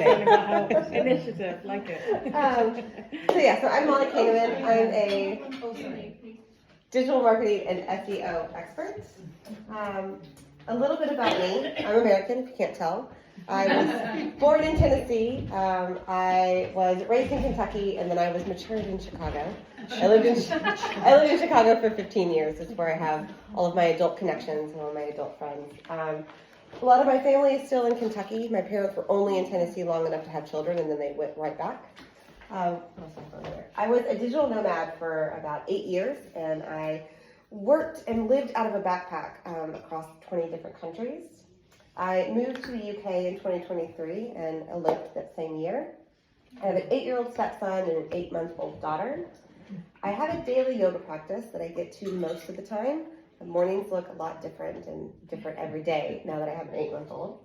Initiative, like it. So I'm Molly Kahneman. I'm a digital marketing and SEO expert. A little bit about me. I'm American, if you can't tell. I was born in Tennessee. I was raised in Kentucky, and then I was matured in Chicago. I lived in Chicago for 15 years. It's where I have all of my adult connections and all my adult friends. A lot of my family is still in Kentucky. My parents were only in Tennessee long enough to have children, and then they went right back. I was a digital nomad for about 8 years, and I worked and lived out of a backpack across 20 different countries. I moved to the UK in 2023 and eloped that same year. I have an 8-year-old stepson and an 8-month-old daughter. I have a daily yoga practice that I get to most of the time. The mornings look a lot different and different every day now that I have an 8-month-old.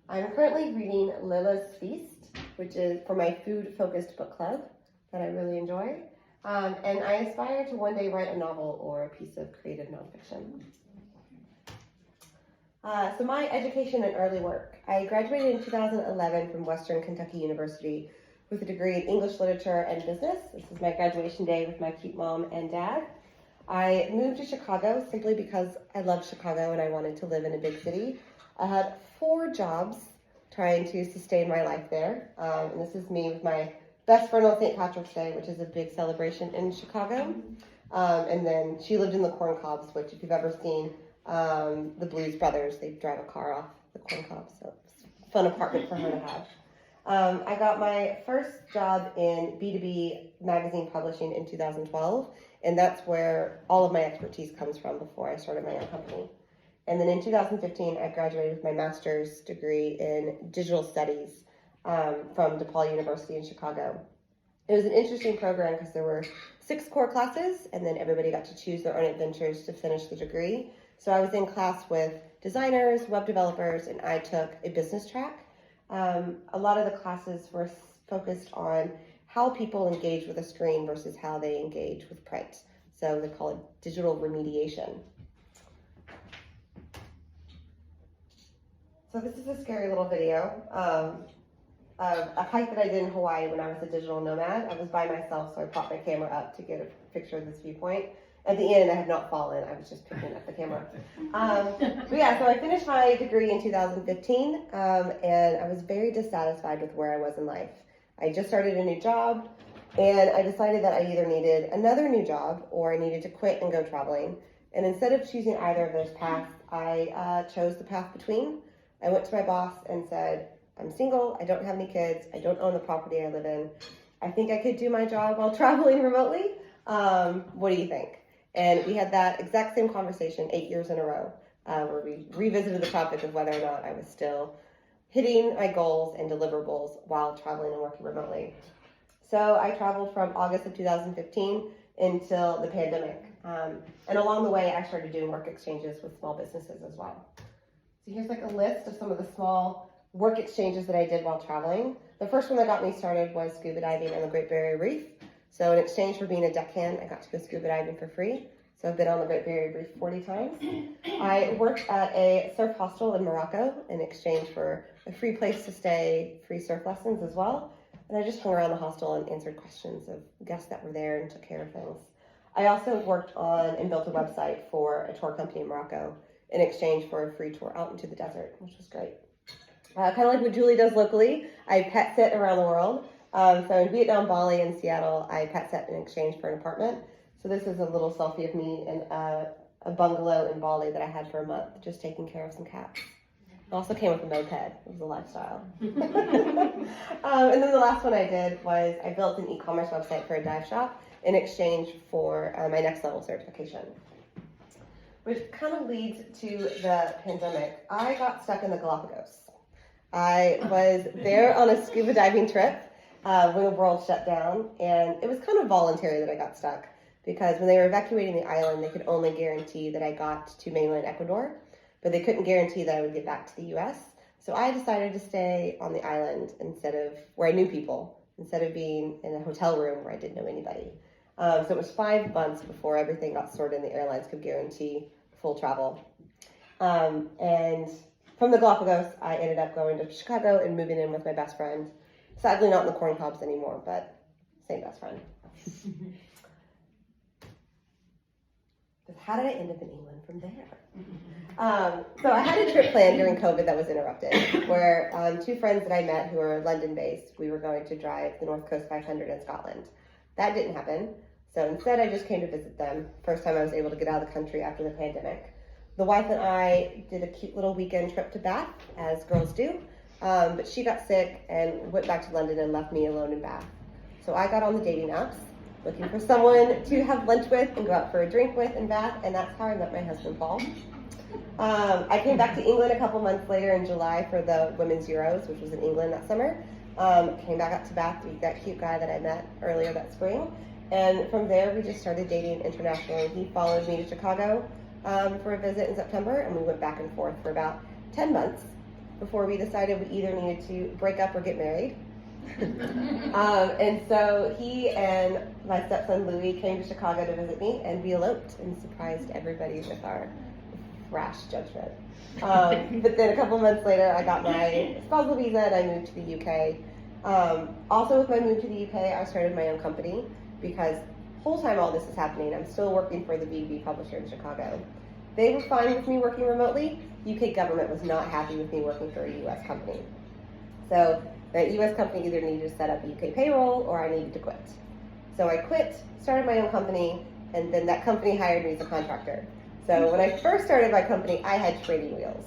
I'm currently reading Lila's Feast, which is for my food-focused book club that I really enjoy. And I aspire to one day write a novel or a piece of creative nonfiction. So my education and early work. I graduated in 2011 from Western Kentucky University with a degree in English literature and business. This is my graduation day with my cute mom and dad. I moved to Chicago simply because I loved Chicago and I wanted to live in a big city. I had 4 jobs trying to sustain my life there. And this is me with my best friend on St. Patrick's Day, which is a big celebration in Chicago. And then she lived in the Corn Cobs, which if you've ever seen the Blues Brothers, they drive a car off the Corn Cobs. So it's a fun apartment for her to have. I got my first job in B2B magazine publishing in 2012, and that's where all of my expertise comes from before I started my own company. And then in 2015, I graduated with my master's degree in digital studies from DePaul University in Chicago. It was an interesting program because there were 6 core classes, and then everybody got to choose their own adventures to finish the degree. So I was in class with designers, web developers, and I took a business track. A lot of the classes were focused on how people engage with a screen versus how they engage with print. So they call it digital remediation. So this is a scary little video of a hike that I did in Hawaii when I was a digital nomad. I was by myself, so I propped my camera up to get a picture of this viewpoint. At the end, I had not fallen. I was just picking up the camera. But yeah, so I finished my degree in 2015, and I was very dissatisfied with where I was in life. I just started a new job, and I decided that I either needed another new job or I needed to quit and go traveling. And instead of choosing either of those paths, I chose the path between. I went to my boss and said, I'm single, I don't have any kids, I don't own the property I live in. I think I could do my job while traveling remotely. What do you think? And we had that exact same conversation 8 years in a row, where we revisited the topic of whether or not I was still hitting my goals and deliverables while traveling and working remotely. So I traveled from August of 2015 until the pandemic. And along the way, I started doing work exchanges with small businesses as well. So here's like a list of some of the small work exchanges that I did while traveling. The first one that got me started was scuba diving on the Great Barrier Reef. So in exchange for being a deckhand, I got to go scuba diving for free. So I've been on the Great Barrier Reef 40 times. I worked at a surf hostel in Morocco in exchange for a free place to stay, free surf lessons as well. And I just hung around the hostel and answered questions of guests that were there and took care of things. I also worked on and built a website for a tour company in Morocco in exchange for a free tour out into the desert, which was great. Kind of like what Julie does locally, I pet sit around the world. So in Vietnam, Bali, and Seattle, I pet sat in exchange for an apartment. So this is a little selfie of me in a bungalow in Bali that I had for a month, just taking care of some cats. It also came with a moped. It was a lifestyle. And then the last one I did was I built an e-commerce website for a dive shop in exchange for my next level certification. Which kind of leads to the pandemic. I got stuck in the Galapagos. I was there on a scuba diving trip when the world shut down, and it was kind of voluntary that I got stuck because when they were evacuating the island, they could only guarantee that I got to mainland Ecuador, but they couldn't guarantee that I would get back to the US. So I decided to stay on the island instead of where I knew people, instead of being in a hotel room where I didn't know anybody. So it was 5 months before everything got sorted and the airlines could guarantee full travel. And from the Galapagos, I ended up going to Chicago and moving in with my best friend. Sadly, not in the corn cobs anymore, but same best friend. How did I end up in England from there? So I had a trip planned during COVID that was interrupted, where two friends that I met who are London-based, we were going to drive the North Coast 500 in Scotland. That didn't happen, so instead I just came to visit them. First time I was able to get out of the country after the pandemic. The wife and I did a cute little weekend trip to Bath, as girls do, but she got sick and went back to London and left me alone in Bath. So I got on the dating apps, looking for someone to have lunch with and go out for a drink with in Bath, and that's how I met my husband, Paul. I came back to England a couple months later in July for the Women's Euros, which was in England that summer. Came back up to Bath to meet that cute guy that I met earlier that spring, and from there we just started dating internationally. He followed me to Chicago for a visit in September, and we went back and forth for about 10 months before we decided we either needed to break up or get married. And so he and my stepson Louis came to Chicago to visit me, and we eloped and surprised everybody with our rash judgment. But then a couple months later, I got my spousal visa and I moved to the UK. Also with my move to the UK, I started my own company because whole time all this is happening, I'm still working for the WMB publisher in Chicago. They were fine with me working remotely. UK government was not happy with me working for a US company. So the US company either needed to set up a UK payroll or I needed to quit. So I quit, started my own company, and then that company hired me as a contractor. So when I first started my company, I had training wheels.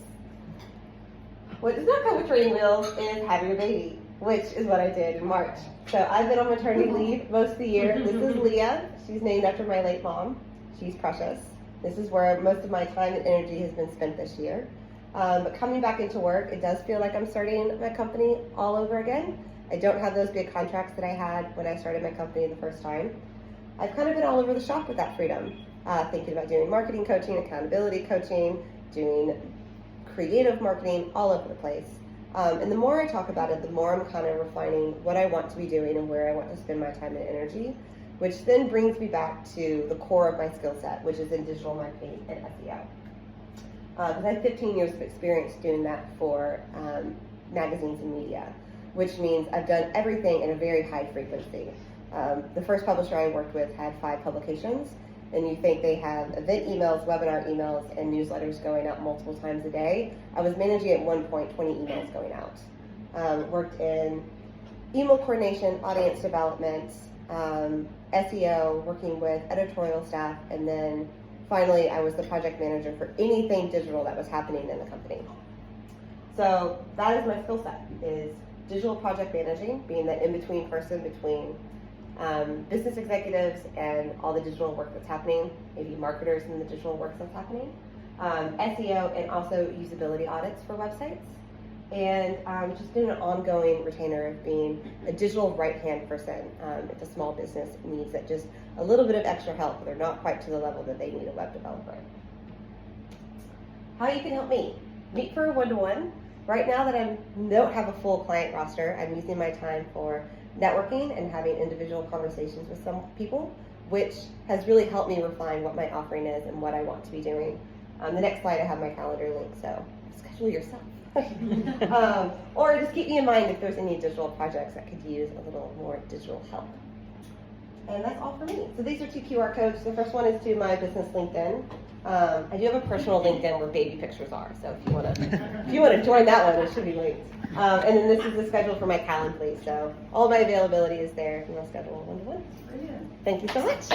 What does not come with training wheels is having a baby, which is what I did in March. So I've been on maternity leave most of the year. This is Leah. She's named after my late mom. She's precious. This is where most of my time and energy has been spent this year. But coming back into work, it does feel like I'm starting my company all over again. I don't have those big contracts that I had when I started my company the first time. I've kind of been all over the shop with that freedom, thinking about doing marketing coaching, accountability coaching, doing creative marketing, all over the place. And the more I talk about it, the more I'm kind of refining what I want to be doing and where I want to spend my time and energy, which then brings me back to the core of my skill set, which is in digital marketing and SEO. Because I have 15 years of experience doing that for magazines and media, which means I've done everything in a very high frequency. The first publisher I worked with had 5 publications, and you think they have event emails, webinar emails, and newsletters going out multiple times a day. I was managing at one point 20 emails going out. Worked in email coordination, audience development, SEO, working with editorial staff, and then finally I was the project manager for anything digital that was happening in the company. So that is my skill set, is digital project managing, being the in-between person between business executives and all the digital work that's happening, maybe marketers and the digital work that's happening, SEO, and also usability audits for websites, and just been an ongoing retainer of being a digital right-hand person. If a small business needs that just a little bit of extra help, they're not quite to the level that they need a web developer. How you can help me? Meet for a one-to-one. Right now that I don't have a full client roster, I'm using my time for networking and having individual conversations with some people, which has really helped me refine what my offering is and what I want to be doing. The next slide I have my calendar link, so schedule yourself. Or just keep me in mind if there's any digital projects that could use a little more digital help. And that's all for me. So these are 2 QR codes. The first one is to my business LinkedIn. I do have a personal LinkedIn where baby pictures are, so if you want to join that one, it should be linked. And then this is the schedule for my Calendly, so all my availability is there if you want to schedule a one-to-one. Brilliant. Thank you so much.